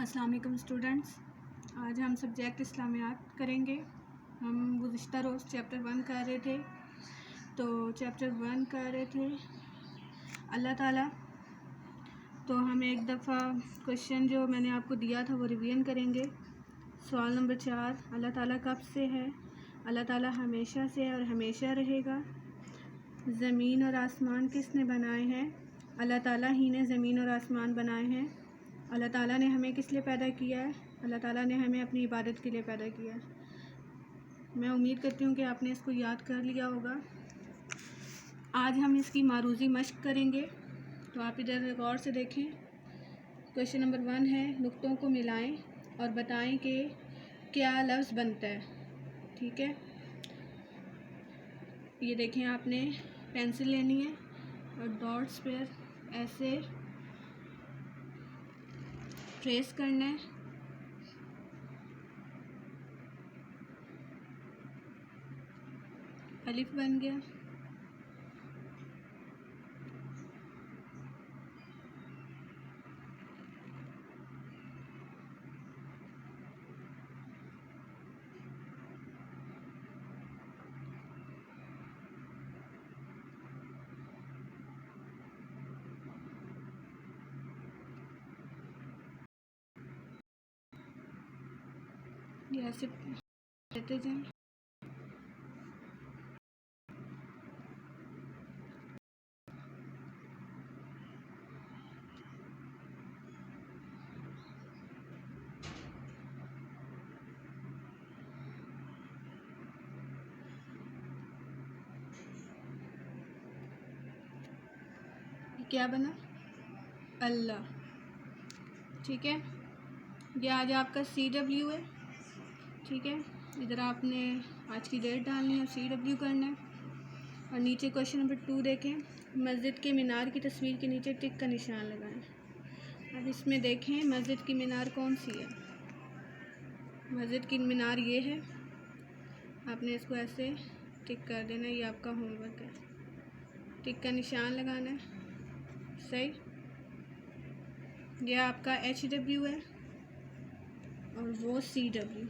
अस्सलाम वालेकुम स्टूडेंट्स। आज हम सब्जेक्ट इस्लामियात करेंगे। हम गुज़िश्ता रोज़ चैप्टर 1 कर रहे थे। तो चैप्टर 1 कर रहे थे अल्लाह ताला। तो हम एक दफ़ा क्वेश्चन जो मैंने आपको दिया था वो रिवीजन करेंगे। सवाल नंबर 4, अल्लाह ताला कब से है? अल्लाह ताला हमेशा से है और हमेशा रहेगा। ज़मीन और आसमान किसने बनाए हैं? अल्लाह ताला ही ने ज़मीन और आसमान बनाए हैं। अल्लाह ताला ने हमें किस लिए पैदा किया है? अल्लाह ताला ने हमें अपनी इबादत के लिए पैदा किया है। मैं उम्मीद करती हूँ कि आपने इसको याद कर लिया होगा। आज हम इसकी मारूज़ी मश्क करेंगे, तो आप इधर गौर से देखें। क्वेश्चन नंबर 1 है, नुक्तों को मिलाएं और बताएं कि क्या लफ्ज़ बनता है। ठीक है, ये देखें, आपने पेंसिल लेनी है और डॉट्स पर ऐसे ट्रेस करना है। अलिफ बन गया, ये ऐसे लेते जाएं। क्या बना? अल्लाह। ठीक है, ये आज आपका CW है। ठीक है, इधर आपने आज की डेट डालनी है और CW करना है। और नीचे क्वेश्चन नंबर 2 देखें, मस्जिद के मीनार की तस्वीर के नीचे टिक का निशान लगाएं। अब इसमें देखें मस्जिद की मीनार कौन सी है। मस्जिद की मीनार ये है, आपने इसको ऐसे टिक कर देना। ये आपका होमवर्क है, टिक का निशान लगाना है। सही, यह आपका HW है और वो CW।